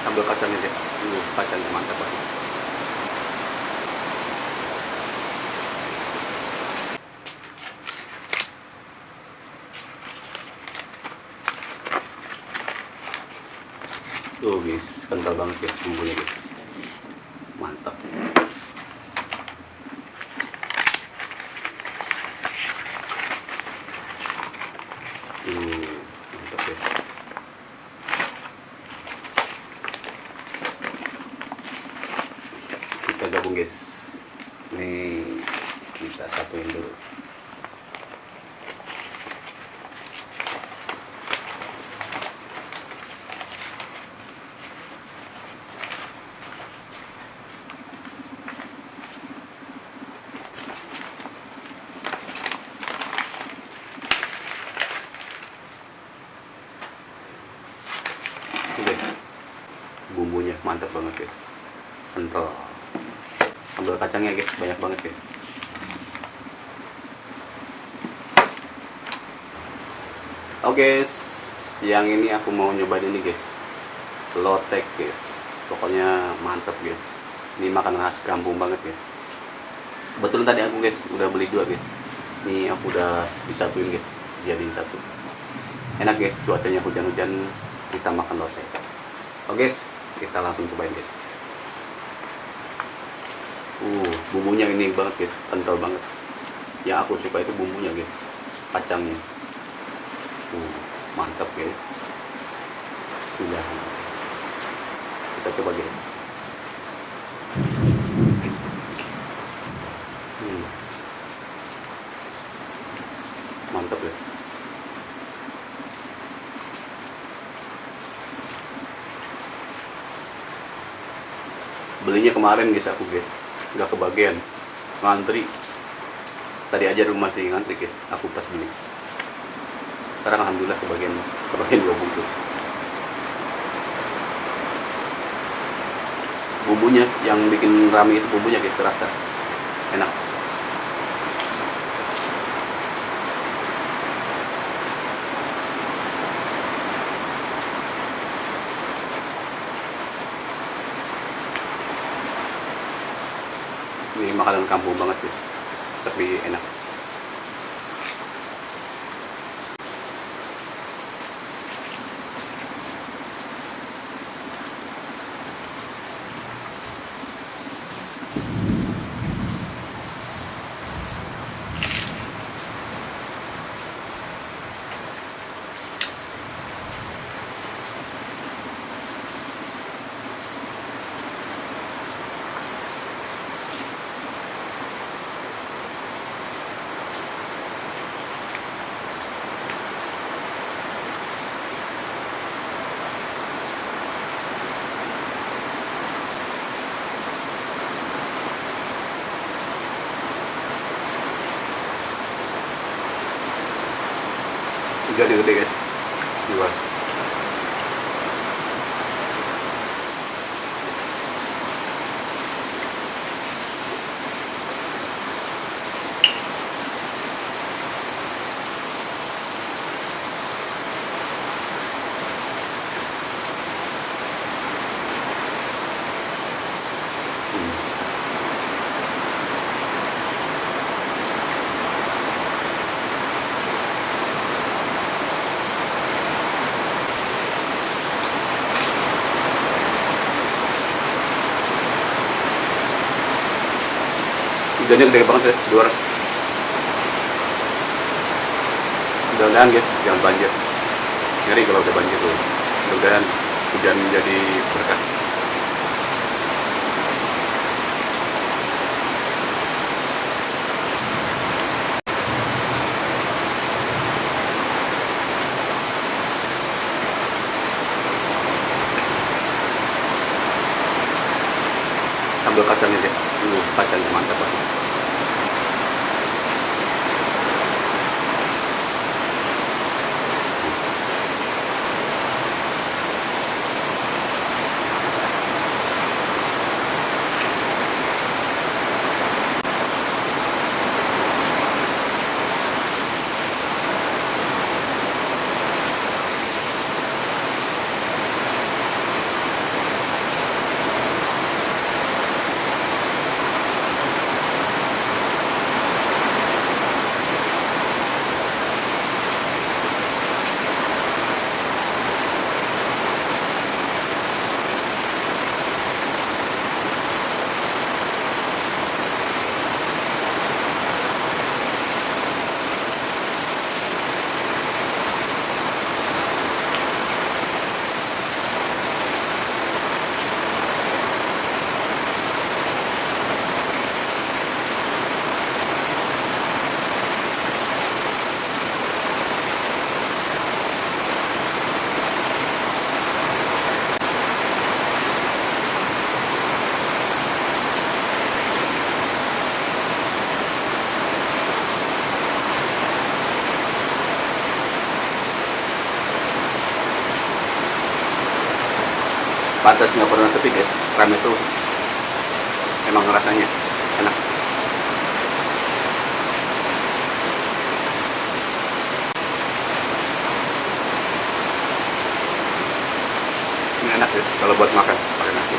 Sambal kacangnya deh. Kacangnya mantap banget. Tuh guys, kental banget guys bumbunya guys. Mantap. Mantap guys. Kita gabung guys. Ini kita satuin dulu. Guys, bumbunya mantap banget guys, kental. Sambal kacangnya guys banyak banget guys. Oke guys, siang ini aku mau nyobain ini guys, lotek guys. Pokoknya mantap guys, ini makanan khas kampung banget guys. Betul tadi aku guys udah beli dua guys, ini aku udah disatuin guys, jadiin satu. Enak guys, cuacanya hujan-hujan, kita makan lotek. Oke guys, kita langsung cobain guys. Bumbunya ini banget guys, kental banget. Yang aku suka itu bumbunya guys, kacangnya. Mantap guys. Sudah, kita coba guys. Mantap guys. Belinya kemarin guys aku guys, nggak kebagian, ngantri. Tadi aja rumah masih ngantri guys, aku pas beli. Sekarang alhamdulillah kebagian 2 bungkus. Bumbunya yang bikin rame itu bumbunya guys, terasa enak. Ini makanan kampung banget sih, tapi enak. Gede-gede guys, dua. Hujannya gede banget ya, luar. Mudah-mudahan guys, jangan banjir. Ngeri kalau udah banjir tuh. Mudah-mudahan hujan jadi berkah. Sambal kacangnya deh, kacangnya mantap banget. Pantas nggak pernah sepi guys, rame tuh. Emang rasanya enak. Ini enak ya kalau buat makan pakai nasi.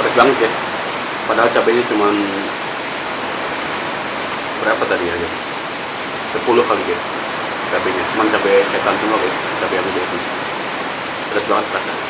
Pedas banget ya. Padahal cabenya cuma berapa tadi ya guys? 10 kali guys cabenya. Cuman cabai setan semua guys, cabai yang gede. Pedas banget rasanya.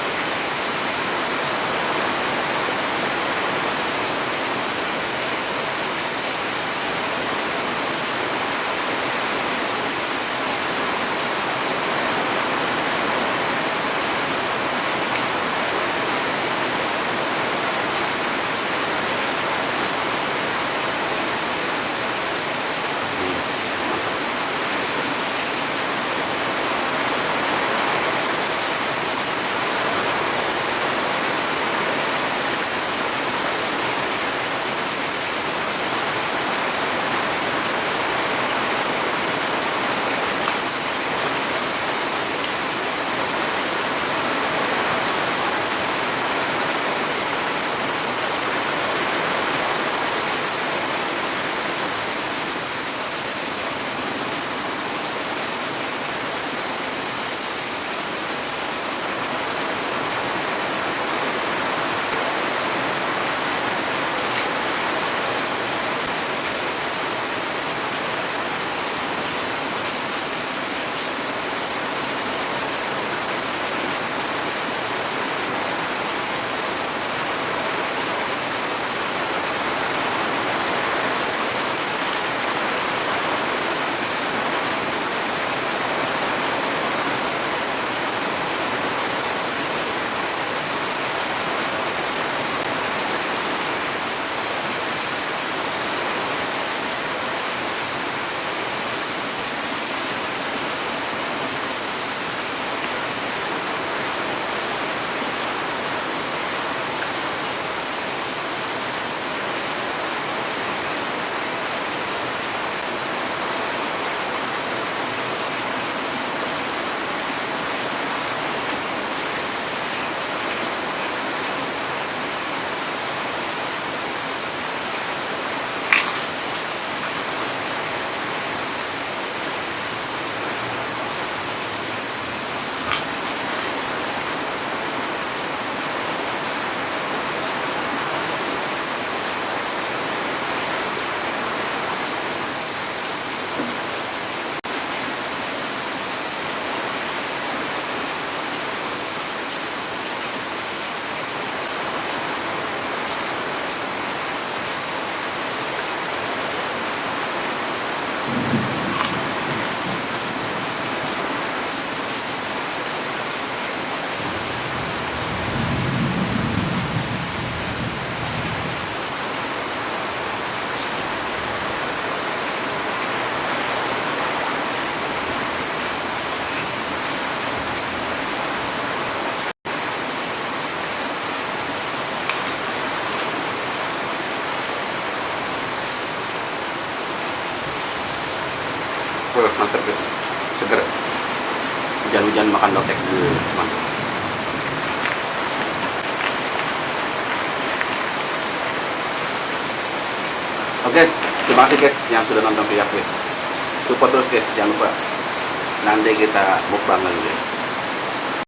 Mantap guys, seger. Hujan-hujan makan lotek dulu, mantap. Oke, terima kasih guys yang sudah nonton video guys. Support terus guys, jangan lupa. Nanti kita mukbang lagi guys.